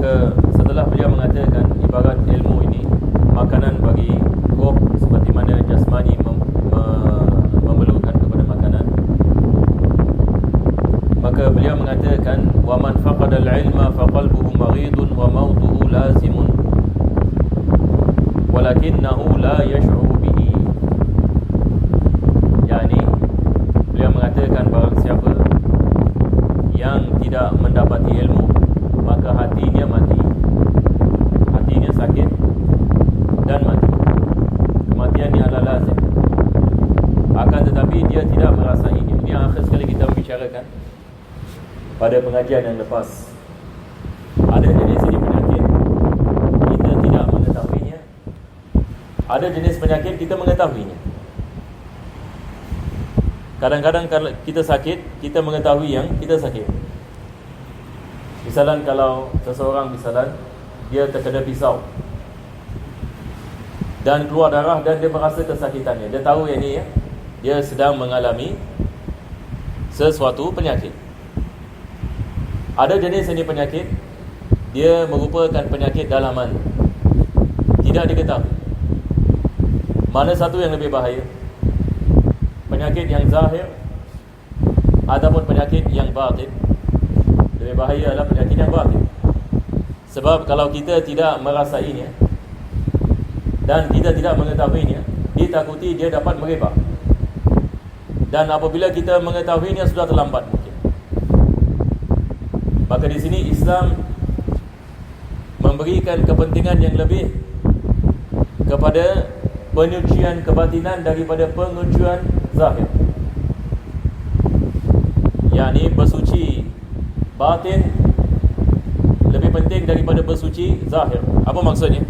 Maka setelah beliau mengatakan ibarat ilmu ini makanan bagi roh, seperti mana jasmani memerlukan kepada makanan, maka beliau mengatakan wa man faqada al-ilma faqalbuhu maridun wa mautuhu lazimun walakinnahu la yash'uru bihi. Yani beliau mengatakan barang siapa yang tidak mendapati ilmu, maka hatinya mati, hatinya sakit dan mati. Kematian ini adalah lazim, akan tetapi dia tidak merasainya. Ini yang akhir sekali kita membicarakan pada pengajian yang lepas. Ada jenis ini penyakit kita tidak mengetahuinya, ada jenis penyakit kita mengetahuinya. Kadang-kadang kalau kita sakit, kita mengetahui yang kita sakit. Misalan kalau seseorang dia terkena pisau dan keluar darah dan dia merasa kesakitannya, dia tahu yang ini dia sedang mengalami sesuatu penyakit. Ada jenis ini penyakit, dia merupakan penyakit dalaman, tidak diketahui. Mana satu yang lebih bahaya? Penyakit yang zahir ataupun penyakit yang batin? Lebih bahaya adalah penyakit yang batin. Sebab kalau kita tidak merasainya dan kita tidak mengetahuinya, ditakuti dia dapat merebak. Dan apabila kita mengetahuinya sudah terlambat mungkin. Maka di sini Islam memberikan kepentingan yang lebih kepada penyucian kebatinan daripada penyucian zahir. yakni bersuci batin lebih penting daripada bersuci zahir. Apa maksudnya?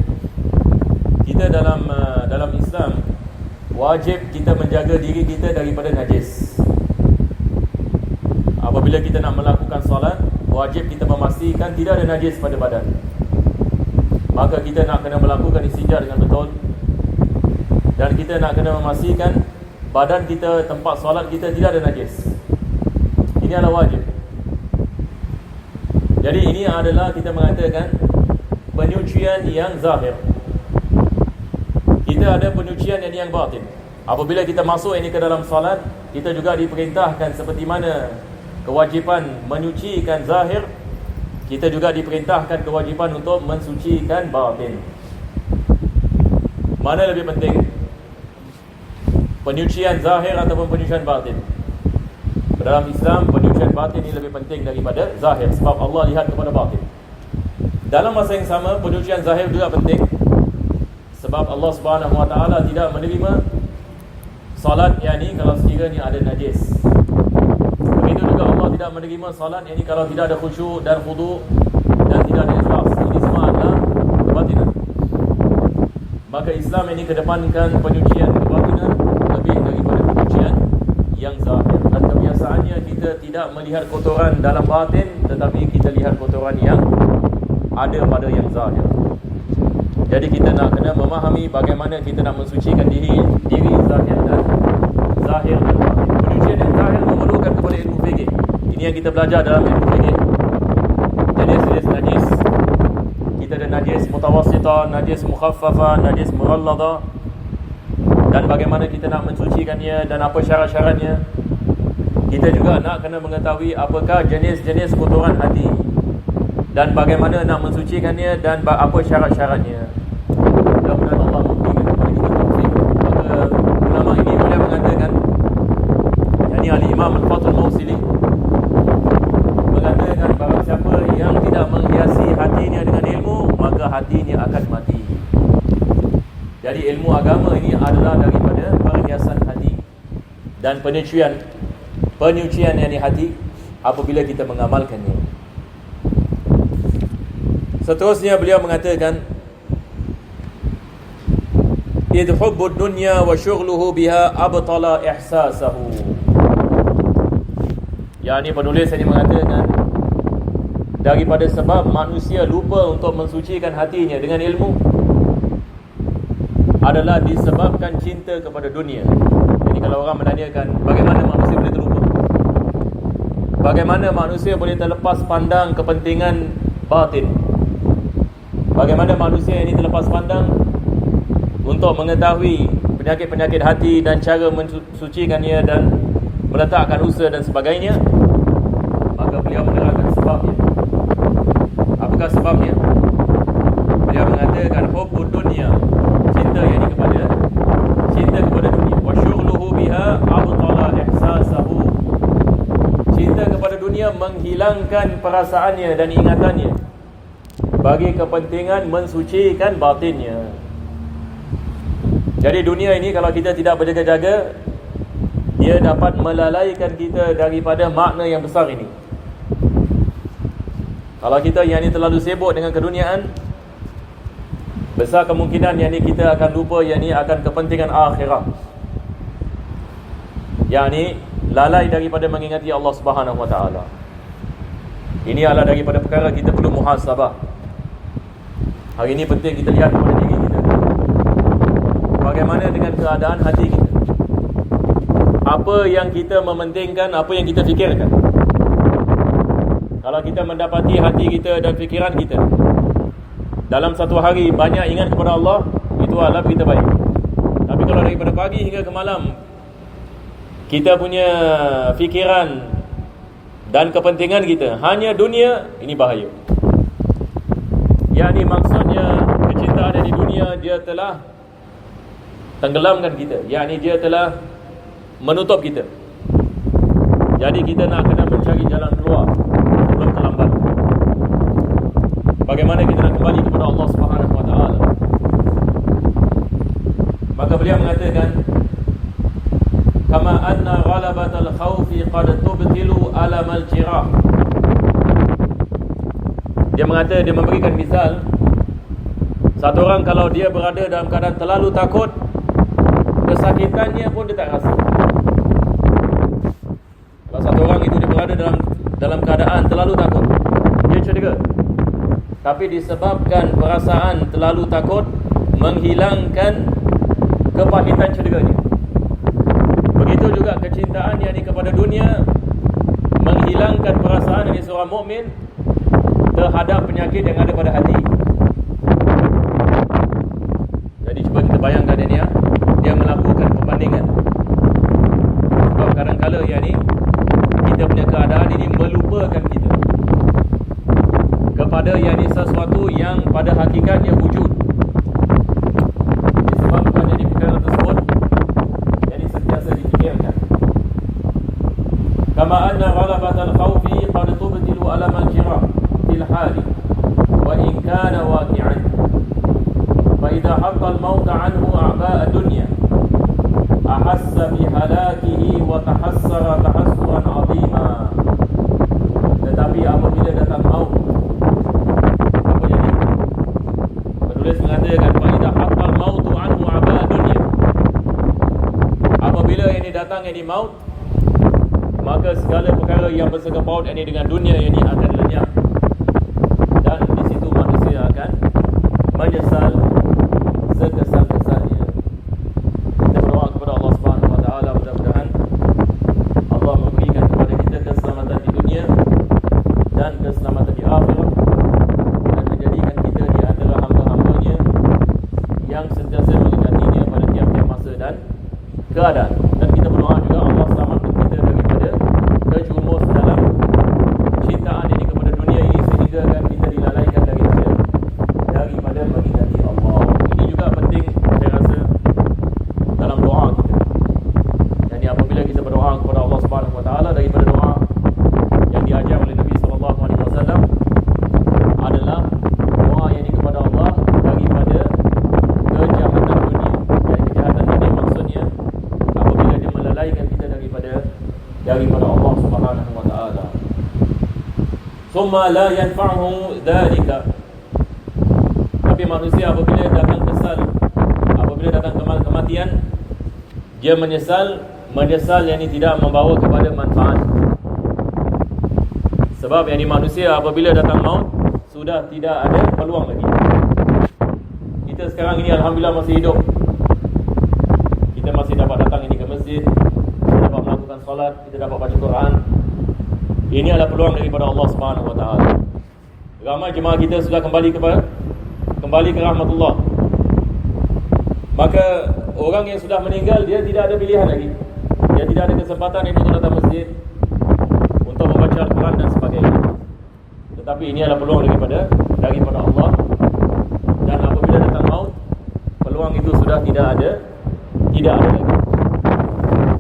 Kita dalam Islam wajib kita menjaga diri kita daripada najis. Apabila kita nak melakukan solat, wajib kita memastikan tidak ada najis pada badan. Maka kita nak kena melakukan istinja dengan betul. Dan kita nak kena memastikan badan kita, tempat solat kita tidak ada najis. Ini adalah wajib. Jadi ini adalah kita mengatakan penyucian yang zahir. Kita ada penyucian yang batin. Apabila kita masuk ini ke dalam solat, kita juga diperintahkan seperti mana kewajipan menyucikan zahir, kita juga diperintahkan kewajipan untuk mensucikan batin. Mana lebih penting? Penyucian zahir ataupun penyucian batin? Dalam Islam, penyucian batin ini lebih penting daripada zahir, sebab Allah lihat kepada batin. Dalam masa yang sama, penyucian zahir juga penting, sebab Allah Subhanahu Wa Taala tidak menerima salat yakni kalau sekiranya ada najis. Begitu juga Allah tidak menerima salat yakni kalau tidak ada khusyuk dan khudu dan tidak ada ikhlas. Ini semua adalah kebatinan. Maka Islam ini kedepankan penyucian kebatinan lebih daripada penyucian yang zahir. Dan kebiasaannya kita tidak melihat kotoran dalam batin, tetapi kita lihat kotoran yang ada pada yang zahir. Jadi kita nak kena memahami bagaimana kita nak mensucikan diri zahir dan batin. Penyucian yang zahir memerlukan kepada ilmu fikih. Ini yang kita belajar dalam ilmu fikih. Jenis-jenis najis. Kita ada najis mutawassitah, najis mukhaffafah, najis mughalladhah. Dan bagaimana kita nak mensucikannya dan apa syarat-syaratnya. Kita juga nak kena mengetahui apakah jenis-jenis kotoran hati dan bagaimana nak mensucikannya dan apa syarat-syaratnya. Mudah-mudahan Allah memberikan kepada kita taufik. Maka ulama ini boleh mengatakan, yakni Al-Imam Al-Fathul Mawsili mengatakan bahawa siapa yang tidak menghiasi hatinya dengan ilmu, maka hatinya akan mati. Jadi ilmu agama ini adalah daripada perhiasan hati dan penyucian yakni hati apabila kita mengamalkannya. Seterusnya beliau mengatakan, idh hubbud dunya wa syughluhu biha abtala ihsasahu. Yang ini penulis ini mengatakan daripada sebab manusia lupa untuk mensucikan hatinya dengan ilmu adalah disebabkan cinta kepada dunia. Jadi kalau orang menanyakan bagaimana manusia boleh terlupa, bagaimana manusia boleh terlepas pandang kepentingan batin, bagaimana manusia ini terlepas pandang untuk mengetahui penyakit-penyakit hati dan cara mensucikannya dan meletakkan usaha dan sebagainya, maka beliau menerangkan sebabnya. Apakah sebabnya? Beliau mengatakan hubbud dunya, cinta kepada dunia, wa syughluhu biha abtala ihsasahu. Cinta kepada dunia menghilangkan perasaannya dan ingatannya bagi kepentingan mensucikan batinnya. Jadi dunia ini kalau kita tidak berjaga-jaga, dia dapat melalaikan kita daripada makna yang besar ini. Kalau kita yang ini terlalu sibuk dengan keduniaan, besar kemungkinan yang ini kita akan lupa yang ini akan kepentingan akhirat. Yang ini lalai daripada mengingati Allah Subhanahu Wa Taala. Ini adalah daripada perkara kita perlu muhasabah. Hari ini penting kita lihat kepada diri kita. Bagaimana dengan keadaan hati kita? Apa yang kita mementingkan, apa yang kita fikirkan? Kalau kita mendapati hati kita dan fikiran kita dalam satu hari banyak ingat kepada Allah, itu adalah berita baik. Tapi kalau daripada pagi hingga ke malam kita punya fikiran dan kepentingan kita hanya dunia, ini bahaya. Yang ini maksudnya kecintaan di dunia dia telah tenggelamkan kita. Yang ini dia telah menutup kita. Jadi kita nak kena mencari jalan keluar sebelum terlambat. Bagaimana kita nak kembali kepada Allah Subhanahu Wa Taala? Maka beliau mengatakan, kama anna ghalabatal khawfi qad tubtilu alamal jirah. Dia memberikan misal, satu orang kalau dia berada dalam keadaan terlalu takut, kesakitannya pun dia tak rasa. Kalau satu orang itu dia berada dalam keadaan terlalu takut, dia cedera. Tapi disebabkan perasaan terlalu takut menghilangkan kepahitan cederanya. Begitu juga kecintaan yang kepada dunia menghilangkan perasaan dari seorang mukmin terhadap penyakit yang ada pada hati. Jadi cuba kita bayangkan ini ya, dia melakukan perbandingan. Sebab kadang-kadang yang ni kita punya keadaan ini melupakan kita kepada yang ini sesuatu yang pada hakikatnya wujud. Disebabkan jadi perkara tersebut jadi sentiasa difikirkan. Kama anna ghalabatal khawfi qad tubtilu alamal jirah fil hali wa in kana waqi'an. Fa idza haqqa al-maut 'anhu a'ba' ad-dunya ahassa bi halakihi wa tahassara tahassuran 'azima. Tetapi apabila datang maut, apa jadi? Penulis mengatakan fa idza haqqa al-maut 'anhu a'ba' ad-dunya. Apabila ini datang ini maut, maka segala perkara yang bersangkut paut ini dengan dunia ini akan lenyap. Dan di situ manusia akan menyesal sekesal-kesalnya. Kita berdoa kepada Allah Subhanahu Wa Taala, mudah-mudahan Allah memberikan kepada kita keselamatan di dunia dan keselamatan di akhirat, dan menjadikan kita di antara hamba-hambanya yang sentiasa mendekatinya pada tiap-tiap masa dan keadaan. Dan kita berdoa juga Allah selamatkan kita daripada terjerumus dalam cintaan ini kepada dunia ini, sehingga kan kita dilalaikan daripada mengingati Allah. Ini juga penting saya rasa dalam doa kita. Jadi apabila kita berdoa kepada Allah Subhanahu Wa Taala, daripada doa yang diajar oleh Nabi sallallahu alaihi wasallam adalah doa yang kepada Allah daripada kejahatan dunia. Jadi kejahatan dunia maksudnya apabila dia melalaikan kita daripada Allah Subhanahu Wa Taala. Summa la yanfa'uhu dhalika. Tapi manusia apabila datang kesal, apabila datang kematian, dia menyesal yang ini tidak membawa kepada manfaat. Sebab yang ini manusia apabila datang maut sudah tidak ada peluang lagi. Kita sekarang ini alhamdulillah masih hidup. Kita masih dapat datang ini ke masjid, kita dapat melakukan solat, kita dapat baca Quran. Ini adalah peluang daripada Allah Subhanahu Wa Taala. Ramai jemaah kita sudah kembali kembali ke rahmatullah. Maka orang yang sudah meninggal, dia tidak ada pilihan lagi. Dia tidak ada kesempatan untuk datang masjid untuk membaca Al-Quran dan sebagainya. Tetapi ini adalah peluang daripada Allah. Dan apabila datang maut, peluang itu sudah tidak ada lagi.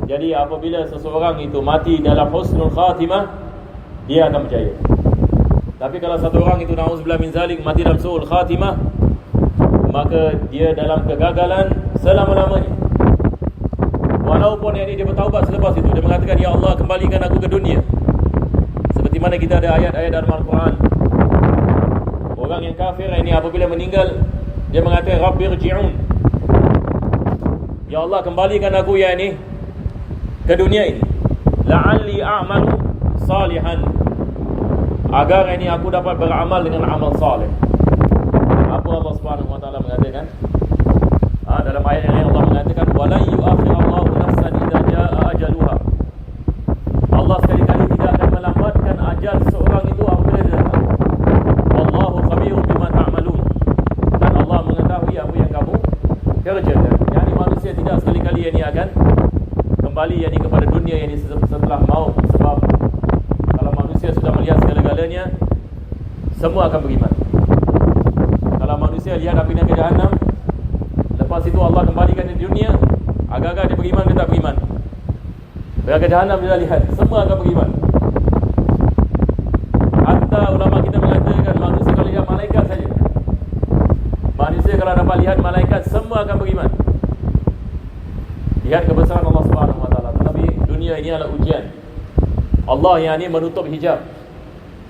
Jadi apabila seseorang itu mati dalam husnul khatimah, dia akan berjaya. Tapi kalau satu orang itu na'udzubillah min zalik mati dalam su'ul khatimah, maka dia dalam kegagalan selama-lamanya. Walaupun dia bertaubat selepas itu, dia mengatakan, ya Allah, kembalikan aku ke dunia. Seperti mana kita ada ayat-ayat dalam Al-Quran. Orang yang kafir ini apabila meninggal, dia mengatakan, Rabbirji'un, ya Allah, kembalikan aku ya ini ke dunia ini, la'alli a'malu salihan, agar ini aku dapat beramal dengan amal salih. Apa Allah Subhanahu wa taala mengatakan? Dalam ayat yang lain Allah mengatakan, wala yu'akhirallahu nafsan idza jaa ajaluha. Allah sekali-kali tidak akan melambatkan ajal seorang itu apabila dia datang. Wallahu khabirun bima ta'malun. Dan Allah mengetahui apa yang kamu kerjakan. Yani manusia tidak sekali-kali ini akan kembali yani kepada dunia ini setelah maut. Sebab kalau manusia sudah melihat segala-galanya, semua akan beriman. Kalau manusia lihat api neraka Jahannam, lepas itu Allah kembalikan di dunia, agak-agak dia beriman, dia tak beriman. Neraka Jahannam dia dah lihat, semua akan beriman. Hatta ulama kita mengatakan manusia kalau lihat malaikat saja, manusia kalau dapat lihat malaikat, semua akan beriman. Lihat kebesaran Allah Subhanahu wa taala. Tetapi dunia ini adalah ujian. Allah yang ini menutup hijab.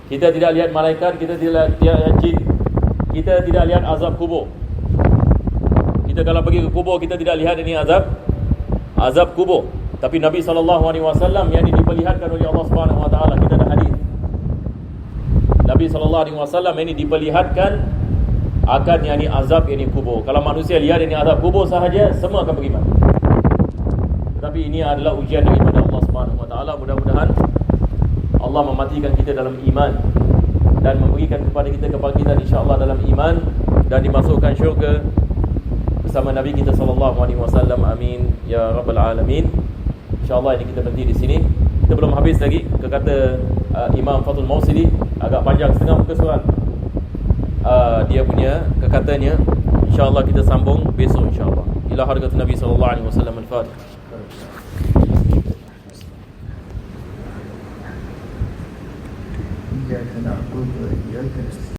Kita tidak lihat malaikat, kita tidak lihat jin, kita tidak lihat azab kubur. Kita kalau pergi ke kubur, kita tidak lihat ini azab kubur. Tapi Nabi SAW yang diperlihatkan oleh Allah Subhanahu wa taala, kita ada hadis. Nabi SAW ini diperlihatkan akan yang ini azab yang ini kubur. Kalau manusia lihat ini azab kubur sahaja, semua akan beriman. Tetapi ini adalah ujian daripada Allah Subhanahu wa taala. Mudah-mudahan Allah mematikan kita dalam iman dan memberikan kepada kita kebangkitan insya-Allah dalam iman dan dimasukkan syurga bersama Nabi kita sallallahu alaihi wasallam. Amin ya rabbal alamin. Insya-Allah ini kita berhenti di sini. Kita belum habis lagi kata Imam Fathul Mausili, agak panjang setengah muka surat. Dia punya kekatanya. Insya-Allah kita sambung besok insya-Allah. Ila harakat Nabi sallallahu alaihi wasallam. Al-Fatihah. إياك نعبد وإياك نستعين